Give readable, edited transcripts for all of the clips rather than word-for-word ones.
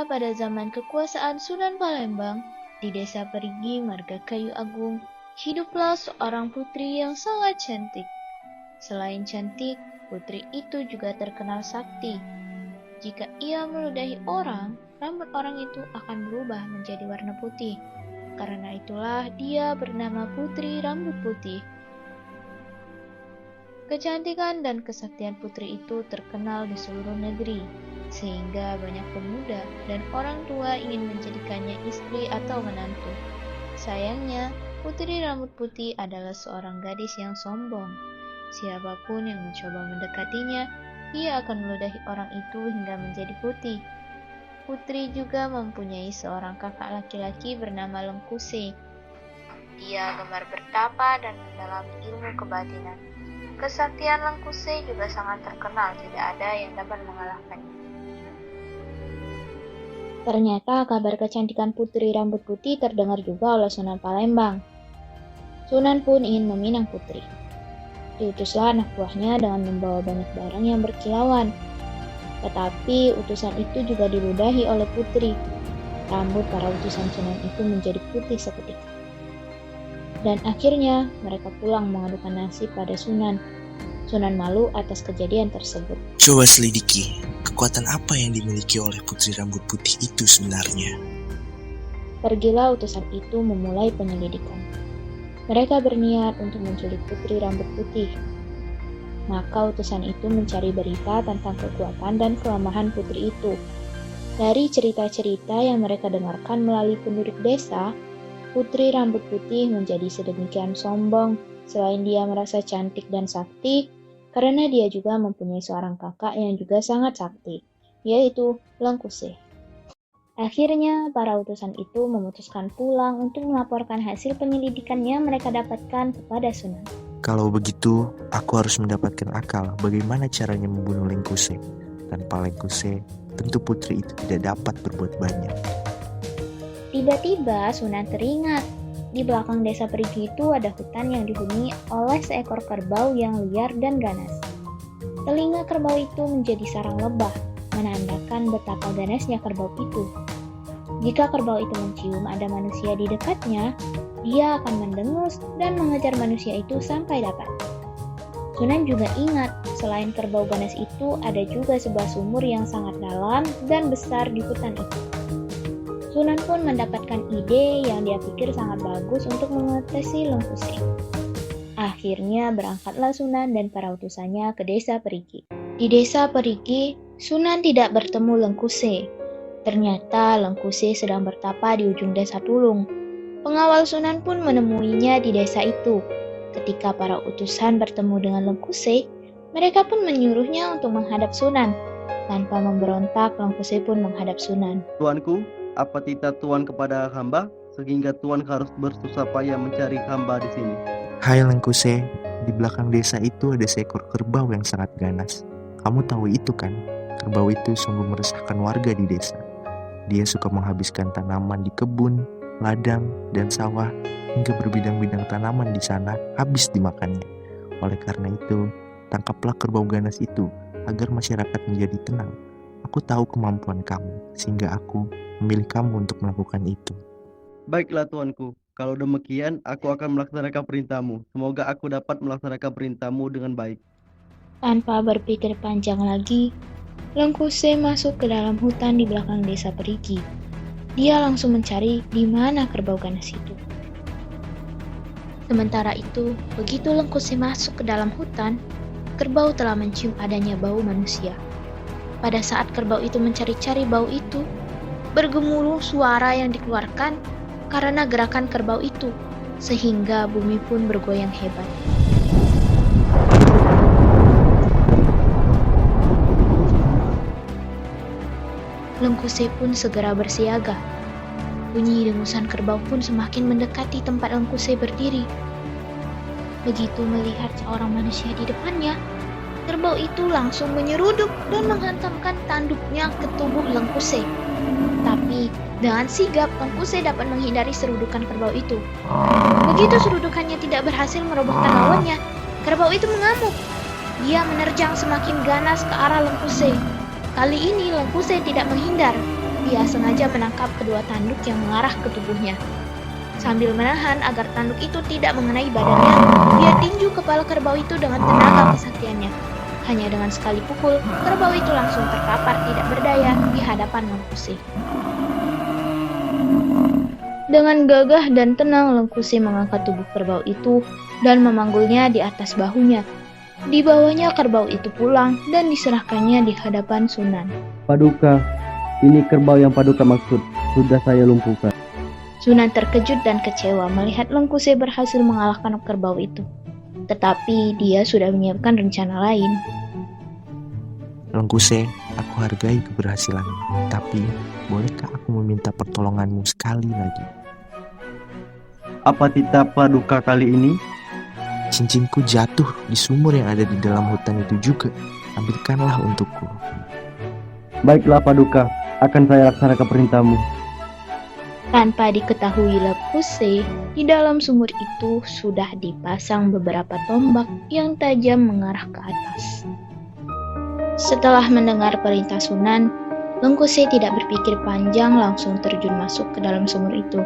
Ternyata pada zaman kekuasaan Sunan Palembang, di desa Perigi Marga Kayu Agung, hiduplah seorang putri yang sangat cantik. Selain cantik, putri itu juga terkenal sakti. Jika ia meludahi orang, rambut orang itu akan berubah menjadi warna putih. Karena itulah dia bernama Putri Rambut Putih. Kecantikan dan kesaktian putri itu terkenal di seluruh negeri, sehingga banyak pemuda dan orang tua ingin menjadikannya istri atau menantu. Sayangnya, Putri Rambut Putih adalah seorang gadis yang sombong. Siapapun yang mencoba mendekatinya, ia akan meludahi orang itu hingga menjadi putih. Putri juga mempunyai seorang kakak laki-laki bernama Lengkuse. Dia gemar bertapa dan mendalami ilmu kebatinan. Kesaktian Lengkuse juga sangat terkenal, tidak ada yang dapat mengalahkannya. Ternyata kabar kecantikan Putri Rambut Putih terdengar juga oleh Sunan Palembang. Sunan pun ingin meminang Putri. Diutuslah anak buahnya dengan membawa banyak barang yang berkilauan. Tetapi utusan itu juga diludahi oleh Putri. Rambut para utusan Sunan itu menjadi putih seketika. Dan akhirnya mereka pulang mengadukan nasib pada Sunan. Sunan malu atas kejadian tersebut. Coba selidiki, kekuatan apa yang dimiliki oleh Putri Rambut Putih itu sebenarnya? Pergilah utusan itu memulai penyelidikan. Mereka berniat untuk menculik Putri Rambut Putih. Maka utusan itu mencari berita tentang kekuatan dan kelemahan putri itu. Dari cerita-cerita yang mereka dengarkan melalui penduduk desa, Putri Rambut Putih menjadi sedemikian sombong selain dia merasa cantik dan sakti, karena dia juga mempunyai seorang kakak yang juga sangat sakti, yaitu Lengkuse. Akhirnya, para utusan itu memutuskan pulang untuk melaporkan hasil penyelidikan yang mereka dapatkan kepada Sunan. Kalau begitu, aku harus mendapatkan akal bagaimana caranya membunuh Lengkuse. Tanpa Lengkuse, tentu putri itu tidak dapat berbuat banyak. Tiba-tiba Sunan teringat, di belakang desa Perigi itu ada hutan yang dihuni oleh seekor kerbau yang liar dan ganas. Telinga kerbau itu menjadi sarang lebah, menandakan betapa ganasnya kerbau itu. Jika kerbau itu mencium ada manusia di dekatnya, dia akan mendengus dan mengejar manusia itu sampai dapat. Sunan juga ingat, selain kerbau ganas itu ada juga sebuah sumur yang sangat dalam dan besar di hutan itu. Sunan pun mendapatkan ide yang dia pikir sangat bagus untuk mengatasi Lengkuse. Akhirnya berangkatlah Sunan dan para utusannya ke desa Perigi. Di desa Perigi, Sunan tidak bertemu Lengkuse. Ternyata Lengkuse sedang bertapa di ujung desa Tulung. Pengawal Sunan pun menemuinya di desa itu. Ketika para utusan bertemu dengan Lengkuse, mereka pun menyuruhnya untuk menghadap Sunan. Tanpa memberontak, Lengkuse pun menghadap Sunan. Tuanku, apa titah Tuan kepada hamba sehingga Tuan harus bersusah payah mencari hamba di sini? Hai Lengkuse, di belakang desa itu ada seekor kerbau yang sangat ganas. Kamu tahu itu kan? Kerbau itu sungguh meresahkan warga di desa. Dia suka menghabiskan tanaman di kebun, ladang, dan sawah, hingga berbidang-bidang tanaman di sana habis dimakannya. Oleh karena itu, tangkaplah kerbau ganas itu agar masyarakat menjadi tenang. Aku tahu kemampuan kamu, sehingga aku memilih kamu untuk melakukan itu. Baiklah tuanku, kalau demikian aku akan melaksanakan perintahmu. Semoga aku dapat melaksanakan perintahmu dengan baik. Tanpa berpikir panjang lagi, Lengkuse masuk ke dalam hutan di belakang desa Perigi. Dia langsung mencari di mana kerbau ganas itu. Sementara itu, begitu Lengkuse masuk ke dalam hutan, kerbau telah mencium adanya bau manusia. Pada saat kerbau itu mencari-cari bau itu, bergemuruh suara yang dikeluarkan karena gerakan kerbau itu, sehingga bumi pun bergoyang hebat. Lengkuse pun segera bersiaga. Bunyi dengusan kerbau pun semakin mendekati tempat Lengkuse berdiri. Begitu melihat seorang manusia di depannya, kerbau itu langsung menyeruduk dan menghantamkan tanduknya ke tubuh Lengkuse. Tapi dengan sigap Lengkuse dapat menghindari serudukan kerbau itu. Begitu serudukannya tidak berhasil merobohkan lawannya, kerbau itu mengamuk. Dia menerjang semakin ganas ke arah Lengkuse. Kali ini Lengkuse tidak menghindar. dia sengaja menangkap kedua tanduk yang mengarah ke tubuhnya. Sambil menahan agar tanduk itu tidak mengenai badannya, dia tinju kepala kerbau itu dengan tenaga kesaktiannya. Hanya dengan sekali pukul, kerbau itu langsung terkapar tidak berdaya di hadapan Lengkuse. Dengan gagah dan tenang, Lengkuse mengangkat tubuh kerbau itu dan memanggulnya di atas bahunya. Di bawahnya kerbau itu pulang dan diserahkannya di hadapan Sunan. Paduka, ini kerbau yang Paduka maksud. Sudah saya lumpuhkan. Sunan terkejut dan kecewa melihat Lengkuse berhasil mengalahkan kerbau itu. Tetapi dia sudah menyiapkan rencana lain. Lengkuse, aku hargai keberhasilanmu. Tapi, bolehkah aku meminta pertolonganmu sekali lagi? Apa titah Paduka kali ini? Cincinku jatuh di sumur yang ada di dalam hutan itu juga. Ambilkanlah untukku. Baiklah Paduka, akan saya laksanakan perintahmu. Tanpa diketahui Lengkuse, di dalam sumur itu sudah dipasang beberapa tombak yang tajam mengarah ke atas. Setelah mendengar perintah Sunan, Lengkuse tidak berpikir panjang langsung terjun masuk ke dalam sumur itu.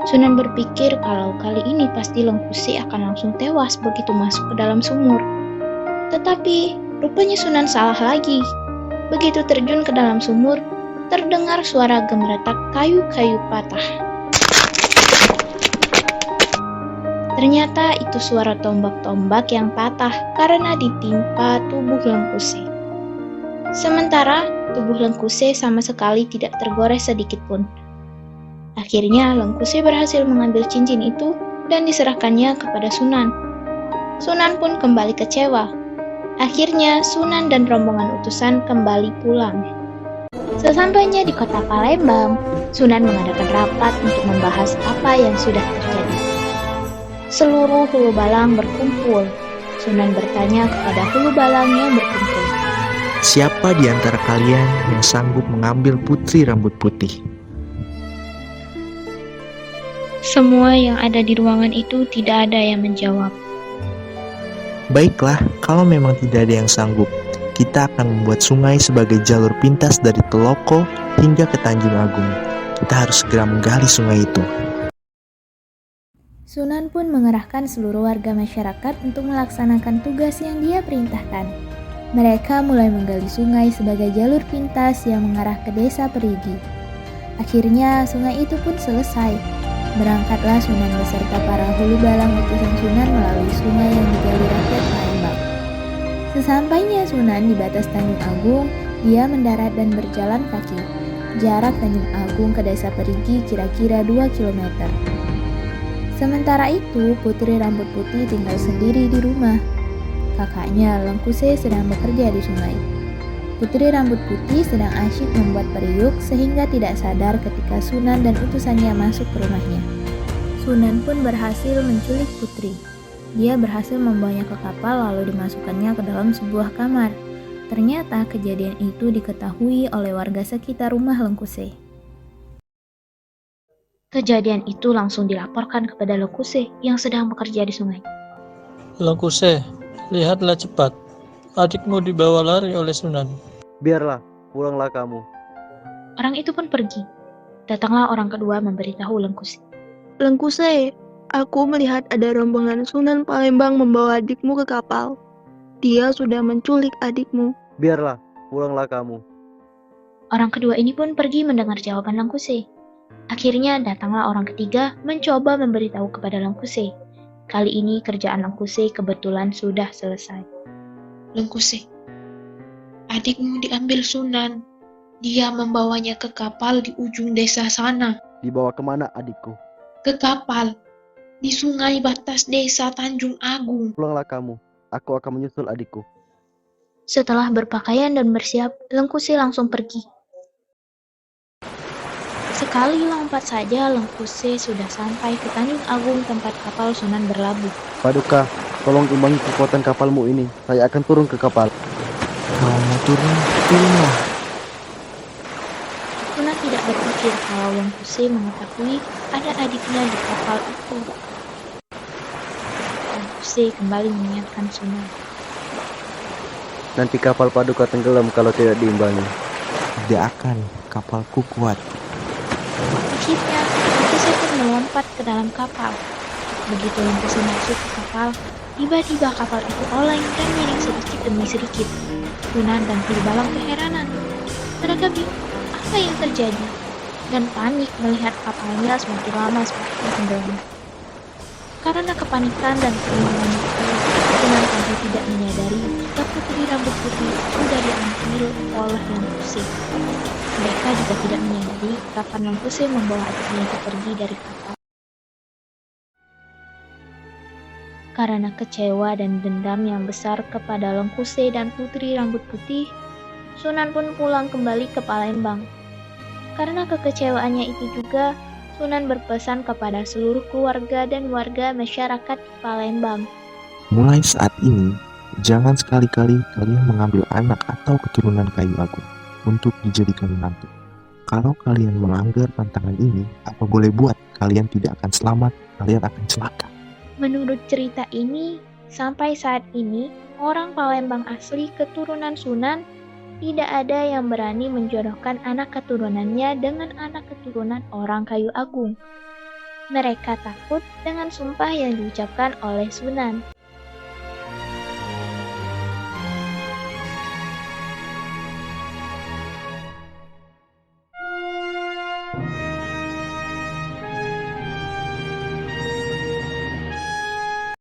Sunan berpikir kalau kali ini pasti Lengkuse akan langsung tewas begitu masuk ke dalam sumur. Tetapi rupanya Sunan salah lagi. Begitu terjun ke dalam sumur, terdengar suara gemeretak kayu-kayu patah. Ternyata itu suara tombak-tombak yang patah karena ditimpa tubuh Lengkuse. Sementara tubuh Lengkuse sama sekali tidak tergores sedikit pun. Akhirnya Lengkuse berhasil mengambil cincin itu dan diserahkannya kepada Sunan. Sunan pun kembali kecewa. Akhirnya Sunan dan rombongan utusan kembali pulang. Sesampainya di kota Palembang, Sunan mengadakan rapat untuk membahas apa yang sudah terjadi. Seluruh hulu balang berkumpul. Sunan bertanya kepada hulu balang yang berkumpul. Siapa di antara kalian yang sanggup mengambil putri rambut putih? Semua yang ada di ruangan itu tidak ada yang menjawab. Baiklah, kalau memang tidak ada yang sanggup, kita akan membuat sungai sebagai jalur pintas dari Teloko hingga ke Tanjung Agung. Kita harus segera menggali sungai itu. Sunan pun mengerahkan seluruh warga masyarakat untuk melaksanakan tugas yang dia perintahkan. Mereka mulai menggali sungai sebagai jalur pintas yang mengarah ke desa Perigi. Akhirnya sungai itu pun selesai. Berangkatlah Sunan beserta para hulu balang utusan Sunan melalui sungai yang digali rakyat Palembang. Sesampainya Sunan di batas Tanjung Agung, dia mendarat dan berjalan kaki. Jarak Tanjung Agung ke desa Perigi kira-kira 2 km. Sementara itu, putri rambut putih tinggal sendiri di rumah. Kakaknya Lengkuse sedang bekerja di sungai. Putri rambut putih sedang asyik membuat periuk sehingga tidak sadar ketika Sunan dan utusannya masuk ke rumahnya. Sunan pun berhasil menculik putri. Dia berhasil membawanya ke kapal lalu dimasukkannya ke dalam sebuah kamar. Ternyata kejadian itu diketahui oleh warga sekitar rumah Lengkuse. Kejadian itu langsung dilaporkan kepada Lengkuse yang sedang bekerja di sungai. Lengkuse, lihatlah cepat. Adikmu dibawa lari oleh Sunan. Biarlah, pulanglah kamu. Orang itu pun pergi. Datanglah orang kedua memberitahu Lengkuse. Lengkuse, aku melihat ada rombongan Sunan Palembang membawa adikmu ke kapal. Dia sudah menculik adikmu. Biarlah, pulanglah kamu. Orang kedua ini pun pergi mendengar jawaban Lengkuse. Akhirnya datanglah orang ketiga mencoba memberitahu kepada Lengkuse. Kali ini kerjaan Lengkuse kebetulan sudah selesai. Lengkuse, adikmu diambil Sunan. Dia membawanya ke kapal di ujung desa sana. Dibawa kemana adikku? Ke kapal, di sungai batas desa Tanjung Agung. Pulanglah kamu, aku akan menyusul adikku. Setelah berpakaian dan bersiap, Lengkuse langsung pergi. Sekali lompat saja, Lengkuse sudah sampai ke Tanjung Agung tempat kapal Sunan berlabuh. Paduka, tolong imbangi kekuatan kapalmu ini. Saya akan turun ke kapal. Kalau mau turun, turunlah. Sunan tidak berpikir kalau Lengkuse mengetahui ada adiknya di kapal itu. Lengkuse kembali mengingatkan Sunan. Nanti kapal Paduka tenggelam kalau tidak diimbangi. Tidak akan. kapalku kuat. Akhirnya, Lengkuse pun melompat ke dalam kapal. Begitu Lengkuse masuk ke kapal, tiba-tiba kapal itu oleng dan miring sedikit demi sedikit. Sunan dan Purbaya keheranan. Mereka bingung apa yang terjadi dan panik melihat kapalnya semakin lama semakin tenggelam. Karena kepanikan dan kebingungan itu, Sunan Kudus tidak menyadari jika putri rambut putih sudah diambil oleh Lengkuse. Mereka juga tidak menyadari kapan Lengkuse membawa adiknya itu pergi dari kapal. Karena kecewa dan dendam yang besar kepada Lengkuse dan putri rambut putih, Sunan pun pulang kembali ke Palembang. Karena kekecewaannya itu juga, Sunan berpesan kepada seluruh keluarga dan warga masyarakat di Palembang. Mulai saat ini, jangan sekali-kali kalian mengambil anak atau keturunan kayu agung untuk dijadikan menantu. Kalau kalian melanggar pantangan ini, apa boleh buat, kalian tidak akan selamat, kalian akan celaka. Menurut cerita ini, sampai saat ini, orang Palembang asli keturunan Sunan tidak ada yang berani menjodohkan anak keturunannya dengan anak keturunan orang kayu agung. Mereka takut dengan sumpah yang diucapkan oleh Sunan.